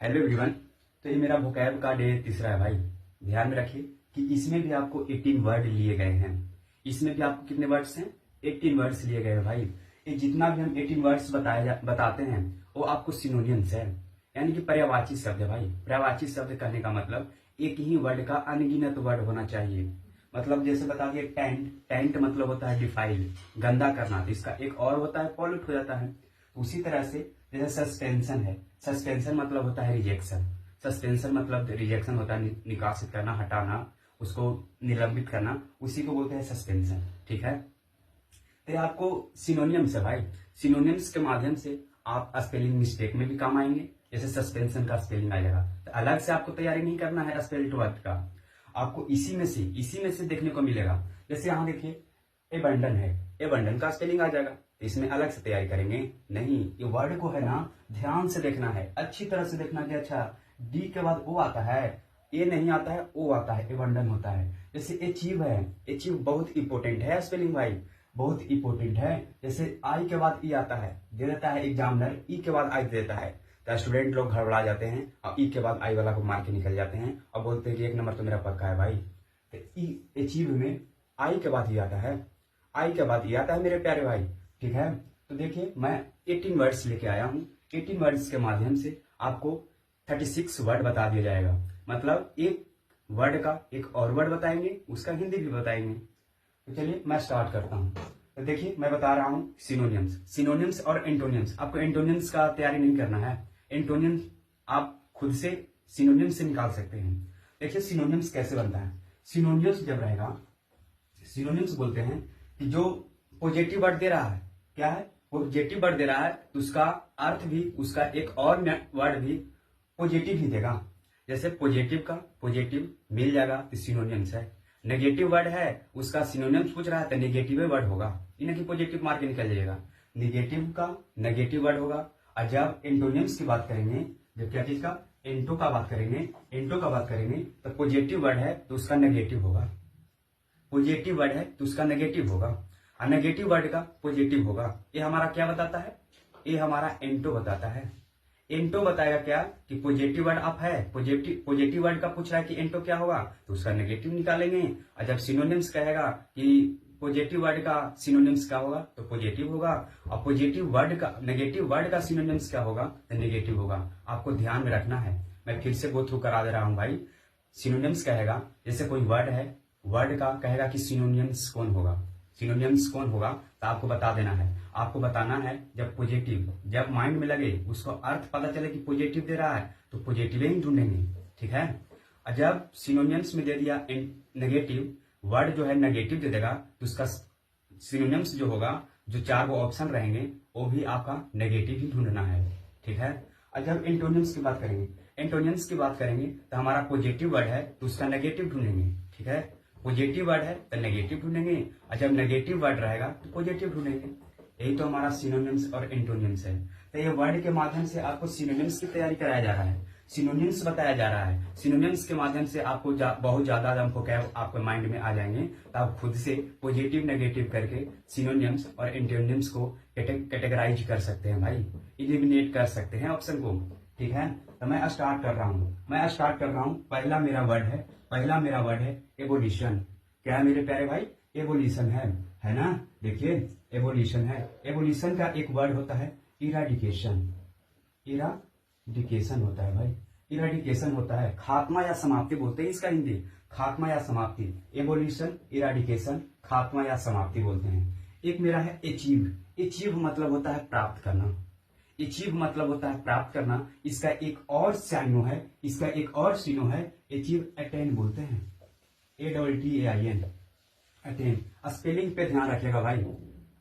Hello everyone. तो ये मेरा वोकैब का डे तीसरा है भाई। ध्यान में रखिए कि इसमें भी आपको 18 वर्ड लिए गए हैं। इसमें भी आपको कितने वर्ड्स हैं? 18 वर्ड्स लिए गए हैं भाई। ये जितना भी हम 18 वर्ड्स बताते हैं वो आपको सिनोनिम्स है, यानी कि पर्यायवाची शब्द है भाई। पर्यायवाची शब्द कहने का मतलब एक ही वर्ड का अनगिनत वर्ड होना चाहिए। मतलब जैसे बता दिए टेंट, टेंट मतलब होता है डिफाइल, गंदा करना, तो इसका एक और होता है पॉल्यूट हो जाता है। उसी तरह से जैसे सस्पेंशन है, सस्पेंशन मतलब होता है रिजेक्शन। सस्पेंशन मतलब रिजेक्शन होता है निकासित करना, हटाना, उसको निलंबित करना, उसी को बोलते हैं सस्पेंशन। ठीक है, तो आपको सिनोनिम्स है भाई। सिनोनिम्स के माध्यम से आप स्पेलिंग मिस्टेक में भी काम आएंगे। जैसे सस्पेंशन का स्पेलिंग आएगा तो अलग से आपको तैयारी नहीं करना है स्पेल्ड वर्ड का, आपको इसी में से देखने को मिलेगा। जैसे यहाँ देखिए एबंडन है, एबंडन का स्पेलिंग आ जाएगा, तो इसमें अलग से तैयारी करेंगे नहीं। ये वर्ड को है ना ध्यान से देखना है, अच्छी तरह से देखना कि अच्छा डी के बाद ओ आता है, ए नहीं आता है, ओ आता है, एबंडन होता है। जैसे अचीव है, अचीव बहुत इंपोर्टेंट है स्पेलिंग भाई, बहुत इंपोर्टेंट है। जैसे आई के बाद ई आता है, दे देता है एग्जामिनर, ई के बाद आई दे देता है, तो स्टूडेंट लोग घबरा जाते हैं और ई के बाद आई वाला को मार के निकल जाते हैं और बोलते हैं कि एक नंबर तो मेरा पक्का है भाई। तो ई अचीव में आई के बाद ही आता है, आई के बाद ये आता है मेरे प्यारे भाई। ठीक है, तो देखिए मैं 18 वर्ड्स लेके आया हूँ। 18 वर्ड्स के माध्यम से आपको 36 वर्ड बता दिया जाएगा। मतलब एक वर्ड का एक और वर्ड बताएंगे, उसका हिंदी भी बताएंगे। तो चलिए मैं स्टार्ट करता हूँ। तो देखिए मैं बता रहा हूँ सिनोनिम्स, सिनोनिम्स और एंटोनिम्स। आपको एंटोनिम्स का तैयारी नहीं करना है, एंटोनिम्स आप खुद से सिनोनिम्स से निकाल सकते हैं। देखिए सिनोनिम्स कैसे बनता है। सिनोनिम्स जब रहेगा, सिनोनिम्स बोलते हैं कि जो पॉजिटिव वर्ड दे रहा है, क्या है पॉजिटिव वर्ड दे रहा है, तो उसका अर्थ भी, उसका एक और वर्ड भी पॉजिटिव ही देगा। जैसे पॉजिटिव का पॉजिटिव मिल जाएगा तो सिनोनिम्स है। नेगेटिव वर्ड है, उसका सिनोनिम्स पूछ रहा है तो नेगेटिव वर्ड होगा, इन्हें कि पॉजिटिव मार के निकल जाएगा, नेगेटिव का नेगेटिव वर्ड होगा। और जब एंटोनिम्स की बात करेंगे, जब क्या चीज का एंटो का बात करेंगे, एंटो का बात करेंगे तो पॉजिटिव वर्ड है तो उसका नेगेटिव होगा, पॉजिटिव वर्ड है तो उसका नेगेटिव होगा, और नेगेटिव वर्ड का पॉजिटिव होगा। ये हमारा क्या बताता है? ये हमारा एंटो बताता है। एंटो बताएगा क्या कि पॉजिटिव वर्ड आप है, पॉजिटिव वर्ड का पूछ रहा है कि एंटो क्या होगा, तो उसका नेगेटिव निकालेंगे। और जब सिनोनिम्स कहेगा कि पॉजिटिव वर्ड का सिनोनिम्स क्या होगा, तो पॉजिटिव होगा, और पॉजिटिव वर्ड का नेगेटिव वर्ड का सिनोनिम्स क्या होगा, तो नेगेटिव होगा। आपको ध्यान में रखना है, मैं फिर से गो थ्रू करा दे रहा हूं भाई। सिनोनिम्स कहेगा, जैसे कोई वर्ड है, वर्ड का कहेगा कि सिनोनिम्स कौन होगा, सिनोनिम्स कौन होगा, तो आपको बता देना है। आपको बताना है जब पॉजिटिव, जब माइंड में लगे, उसको अर्थ पता चले कि पॉजिटिव दे रहा है तो पॉजिटिव ही ढूंढेंगे। ठीक है, और जब सिनोनिम्स में दे दिया नेगेटिव वर्ड जो है नेगेटिव दे देगा, तो उसका सिनोनिम्स जो होगा, जो 4 ऑप्शन रहेंगे वो भी आपका नेगेटिव ही ढूंढना है। ठीक है, और जब एंटोनिम्स की बात करेंगे, एंटोनिम्स की बात करेंगे तो हमारा पॉजिटिव वर्ड है तो उसका नेगेटिव ढूंढेंगे। ठीक है, पॉजिटिव वर्ड है तो नेगेटिव ढूंढेंगे, और जब नेगेटिव वर्ड रहेगा तो पॉजिटिव ढूंढेंगे। यही तो हमारा सिनोनिम्स और एंटोनिम्स है। तो ये वर्ड के माध्यम से आपको सिनोनिम्स की तैयारी कराया जा रहा है, सिनोनिम्स बताया जा रहा है। सिनोनिम्स के माध्यम से आपको बहुत ज्यादा वोकैब आपके माइंड में आ जाएंगे, तो आप खुद से पॉजिटिव नेगेटिव करके सिनोनिम्स और एंटोनिम्स को कैटेगराइज कर सकते हैं भाई, इलिमिनेट कर सकते हैं ऑप्शन को। ठीक है, तो मैं स्टार्ट कर रहा हूँ। पहला मेरा वर्ड है एवोल्यूशन। क्या है मेरे प्यारे भाई? एवोल्यूशन है ना। देखिए एवोल्यूशन है, एवोल्यूशन का एक वर्ड होता है इराडिकेशन, इराडिकेशन होता है भाई, इराडिकेशन होता है, खात्मा या समाप्ति बोलते हैं इसका हिंदी, खात्मा या समाप्ति। एवोल्यूशन, इराडिकेशन, खात्मा या समाप्ति बोलते हैं। एक मेरा है अचीव, अचीव मतलब होता है प्राप्त करना, अचीव मतलब होता है प्राप्त करना। इसका एक और साइनो है, इसका एक और सीनो है, अचीव अटेन बोलते हैं, ATTAIN, अटेन। स्पेलिंग पे ध्यान रखिएगा भाई,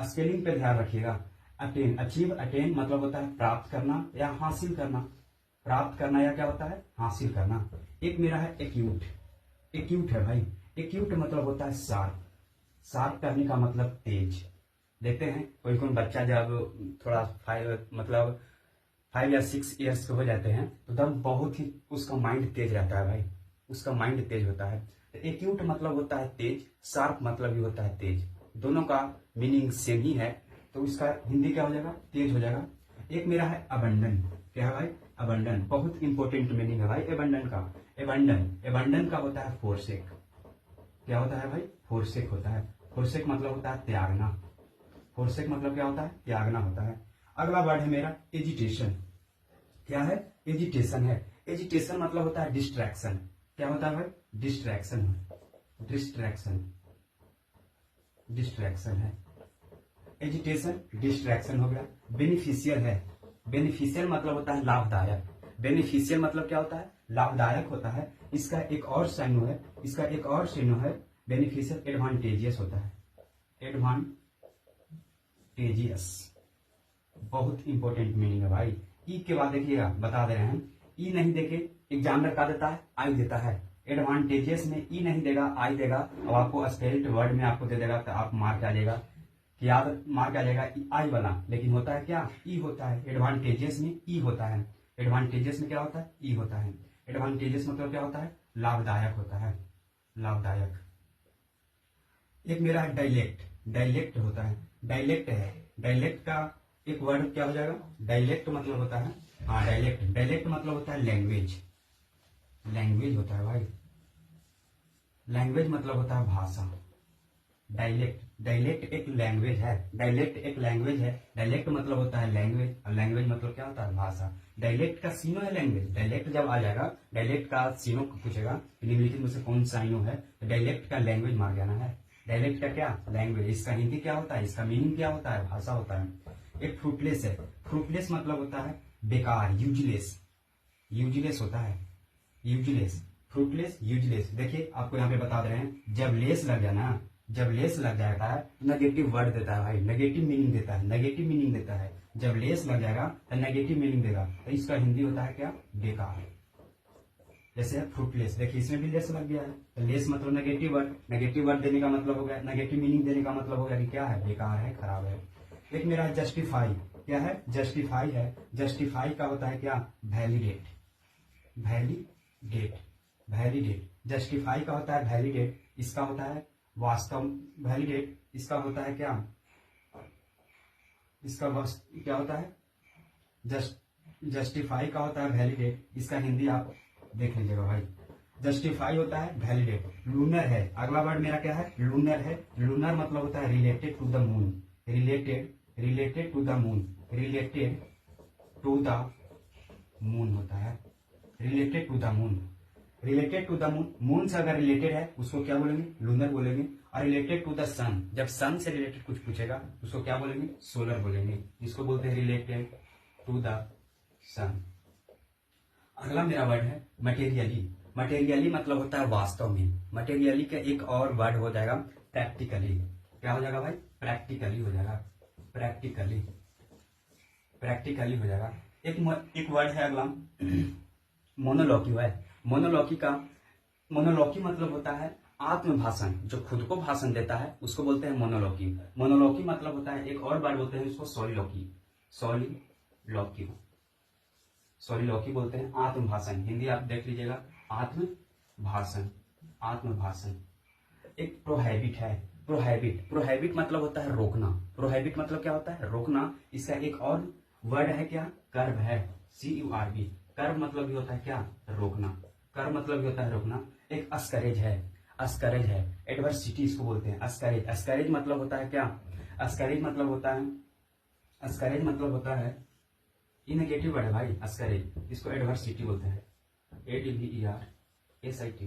स्पेलिंग पे ध्यान रखिएगा। अटेन, अचीव अटेन मतलब होता है प्राप्त करना या हासिल करना, प्राप्त करना या क्या होता है हासिल करना। एक मेरा है एक्यूट, एक्यूट है भाई, एक्यूट मतलब होता है शार्प, शार्प करने का मतलब तेज। देखते हैं कोई बच्चा जब थोड़ा 5 या 6 ईयर्स के हो जाते हैं तो तब बहुत ही उसका माइंड तेज रहता है भाई, उसका माइंड तेज होता है। एक्यूट मतलब होता है तेज, शार्प मतलब भी होता है तेज, दोनों का मीनिंग सेम ही है, तो उसका हिंदी क्या हो जाएगा? तेज हो जाएगा। एक मेरा है अबंडन, क्या है भाई? अबंडन, बहुत इंपॉर्टेंट मीनिंग है भाई एबंडन का। एबंडन का होता है फोरसेक। क्या होता है भाई? फोरसेक होता है। फोरसेक मतलब होता है त्यागना। फोरसेक मतलब क्या होता है? त्यागना होता है। अगला वर्ड है मेरा एजिटेशन। क्या है? एजिटेशन है। एजिटेशन मतलब होता है डिस्ट्रैक्शन। क्या होता है भाई? डिस्ट्रैक्शन। डिस्ट्रैक्शन है। एजिटेशन डिस्ट्रैक्शन हो गया। बेनिफिशियल है। बेनिफिशियल मतलब होता है लाभदायक। बेनिफिशियल मतलब क्या होता है? लाभदायक होता है। इसका एक और साइनो है, बेनिफिशियल एडवांटेजियस होता है। एडवांटेजियस बहुत इंपॉर्टेंट मीनिंग है भाई। ई के बाद देखिएगा, बता दे रहे हैं, ई नहीं देके एग्जामिनर का देता है, आई देता है। एडवांटेजियस में ई नहीं देगा, आई देगा, और आपको स्पेल्ड वर्ड में आपको दे देगा, तो आप मार्क आ जाएगा कि याद मार्क आ जाएगा आई वाला। लेकिन होता है क्या? ई होता है। एडवांटेजियस में ई होता है। एडवांटेजियस में क्या होता है? ई होता है। एडवांटेजियस मतलब क्या होता है? लाभदायक होता है। लाभदायक। एक मेरा डायलेक्ट होता है। डायलेक्ट का एक वर्ड क्या हो जाएगा? डायलेक्ट मतलब होता है, हाँ डायलेक्ट मतलब होता है लैंग्वेज होता है भाई। लैंग्वेज मतलब होता है भाषा। डायलेक्ट एक लैंग्वेज है। डायलेक्ट मतलब होता है लैंग्वेज, और लैंग्वेज मतलब क्या होता है? भाषा। डायलेक्ट का सीनो है लैंग्वेज। डायलेक्ट जब आ जाएगा, डायलेक्ट का सीनो पूछेगा निम्नलिखित में से कौन साइनो है, तो डायलेक्ट का लैंग्वेज मार जाना है। डायलेक्ट का क्या? लैंग्वेज। इसका हिंदी क्या होता है? इसका मीनिंग क्या होता है? भाषा होता है। एक फ्रूटलेस है। फ्रूटलेस मतलब होता है बेकार, यूजलेस होता है। Fruitless, useless. देखिए आपको यहाँ पे बता दे रहे हैं, जब लेस लग जाता है नेगेटिव वर्ड देता है भाई, नेगेटिव मीनिंग देता है। जब लेस लग जाएगा तो नेगेटिव मीनिंग देगा, तो इसका हिंदी होता है क्या? बेकार। जैसे फ्रूटलेस, देखिए इसमें भी लेस लग गया है, तो लेस मतलब नेगेटिव वर्ड देने का मतलब हो गया, नेगेटिव मीनिंग देने का मतलब हो गया कि क्या है? बेकार है, खराब है। एक मेरा जस्टिफाई। क्या है? जस्टिफाई है। जस्टिफाई का होता है क्या? वैलिडेट। जस्टिफाई का होता है वैलिडेट, इसका होता है वास्तव। वैलिडेट इसका होता है क्या? इसका क्या होता है? जस्टिफाई का होता है वैलिडेट, इसका हिंदी आप देख लीजिएगा भाई। जस्टिफाई होता है वैलिडेट। लूनर है। अगला वर्ड मेरा क्या है? लूनर है। लूनर मतलब होता है related to the moon. Related to the moon होता है। रिलेटेड टू द मून से अगर रिलेटेड है उसको क्या बोलेंगे? लूनर बोलेंगे। और रिलेटेड टू द सन, जब सन से रिलेटेड कुछ पूछेगा उसको क्या बोलेंगे? सोलर बोलेंगे। इसको बोलते हैं रिलेटेड टू द सन। अगला मेरा वर्ड है मटेरियली मतलब होता है वास्तव में। मटेरियली का एक और वर्ड हो जाएगा प्रैक्टिकली। क्या हो जाएगा भाई? प्रैक्टिकली हो जाएगा। प्रैक्टिकली हो जाएगा। एक वर्ड है अगला मोनोलॉकी है। मोनोलॉकी मतलब होता है आत्मभाषण, जो खुद को भाषण देता है उसको बोलते हैं मोनोलॉकी। मोनोलॉकी मतलब होता है, एक और वर्ड बोलते हैं उसको सॉलिलॉकी बोलते हैं आत्मभाषण। हिंदी आप देख लीजिएगा, आत्मभाषण। एक प्रोहाइबिट है। प्रोहाइबिट मतलब होता है रोकना। प्रोहाइबिट मतलब क्या होता है? रोकना। इसका एक और वर्ड है क्या? कर्व है, CURB। कर्व मतलब भी होता है क्या? रोकना। एक अस्करेज है। एडवर्सिटी इसको बोलते हैं। अस्करेज मतलब होता है क्या? अस्करेज मतलब होता है ये नेगेटिव वर्ड है भाई। अस्करेज, इसको एडवर्सिटी बोलते हैं। ADVERSIT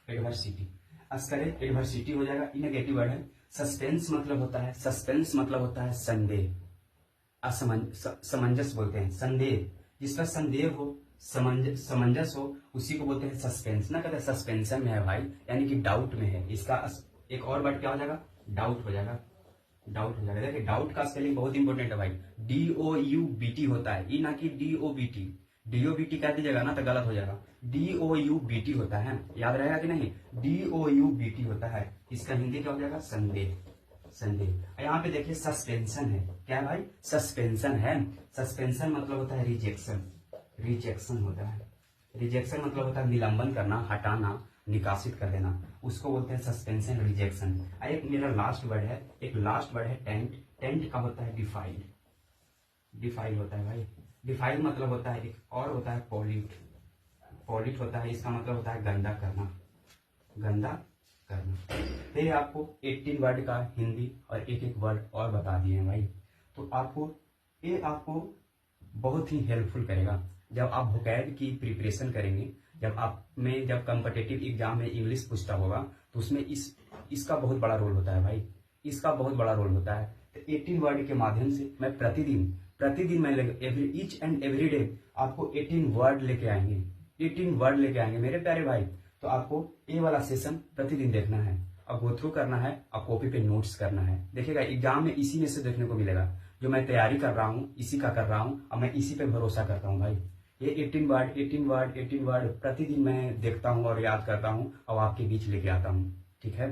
adversity. अस्करेज एडवर्सिटी हो जाएगा, ये नेगेटिव वर्ड है। सस्पेंस मतलब होता है संदेह, समंजस बोलते हैं। संदेह, जिसका संदेह हो, समंजस हो, उसी को बोलते हैं सस्पेंस। ना कहते हैं सस्पेंशन में है भाई, यानी कि डाउट में है। इसका एक और वर्ड क्या हो जाएगा? डाउट हो जाएगा। देखिए डाउट का स्पेलिंग बहुत इंपॉर्टेंट है भाई। DOUBT होता है, ई ना कि DOBT। DOBT कह दीजिएगा ना तो गलत हो जाएगा। DOUBT होता है, याद रहेगा कि नहीं? DOUBT होता है। इसका हिंदी क्या हो जाएगा? संदेह। यहाँ पे देखिए सस्पेंशन है। क्या है भाई? सस्पेंशन है। सस्पेंशन मतलब होता है रिजेक्शन होता है। रिजेक्शन मतलब होता है निलंबन करना, हटाना, निकासित कर देना, उसको बोलते हैं सस्पेंशन, रिजेक्शन। एक मेरा लास्ट वर्ड है टेंट। टेंट का होता है डिफाइल होता है भाई। डिफाइल मतलब होता है एक, और होता है पॉल्यूट। पॉल्यूट होता है, इसका मतलब होता है गंदा करना, गंदा करना। फिर आपको 18 वर्ड का हिंदी और एक एक वर्ड और बता दिए हैं भाई। तो आपको बहुत ही हेल्पफुल करेगा जब आप वोकैब की प्रिपरेशन करेंगे। जब कॉम्पिटिटिव एग्जाम में इंग्लिश पूछता होगा तो उसमें इसका बहुत बड़ा रोल होता है भाई, इसका बहुत बड़ा रोल होता है। तो 18 वर्ड के माध्यम से मैं प्रतिदिन मैं ईच एंड एवरी डे आपको 18 वर्ड लेके आएंगे, 18 वर्ड लेके आएंगे मेरे प्यारे भाई। तो आपको ये वाला सेशन प्रतिदिन देखना है और गो थ्रू करना है और कॉपी पे नोट्स करना है। देखिएगा एग्जाम में इसी में से देखने को मिलेगा, जो मैं तैयारी कर रहा हूँ इसी का कर रहा हूँ और मैं इसी पे भरोसा करता हूँ भाई। ये 18 वर्ड प्रतिदिन मैं देखता हूँ और याद करता हूँ और आपके बीच लेके आता हूँ, ठीक है।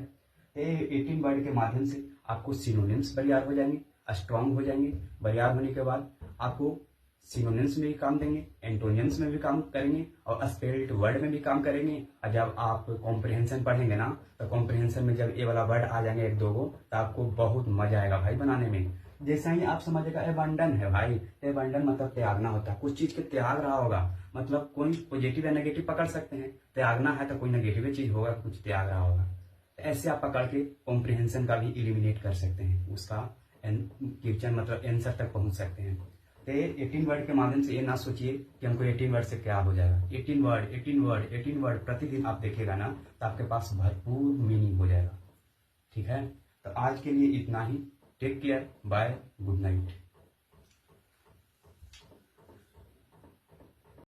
ये 18 वर्ड के माध्यम से आपको सिनोनिम्स बरियार हो जाएंगे, स्ट्रांग हो जाएंगे। बरियार होने के बाद आपको सिनोनिम्स में भी काम देंगे, एंटोनियम्स में भी काम करेंगे और स्पेल्ड वर्ड में भी काम करेंगे। और जब आप कॉम्प्रिहेंशन पढ़ेंगे ना, तो कॉम्प्रिहेंशन में जब ये वाला वर्ड आ जाएंगे एक दो गो, तो आपको बहुत मजा आएगा भाई बनाने में। जैसा ही आप समझेगा एबंडन है भाई, एबंडन मतलब त्यागना होता है, कुछ चीज के त्याग रहा होगा, मतलब कोई पॉजिटिव या नेगेटिव पकड़ सकते हैं। त्यागना है तो कोई नेगेटिव चीज होगा, कुछ त्याग रहा होगा। ऐसे आप पकड़ के कॉम्प्रिहेंशन का भी इलिमिनेट कर सकते हैं, उसका क्वेश्चन मतलब आंसर तक पहुंच सकते हैं। तो 18 वर्ड के माध्यम से ये ना सोचिए कि हमको 18 वर्ड से क्या हो जाएगा। 18 वर्ड प्रतिदिन आप देखेगा ना, तो आपके पास भरपूर मीनिंग हो जाएगा, ठीक है। तो आज के लिए इतना ही। Take care, bye, good night.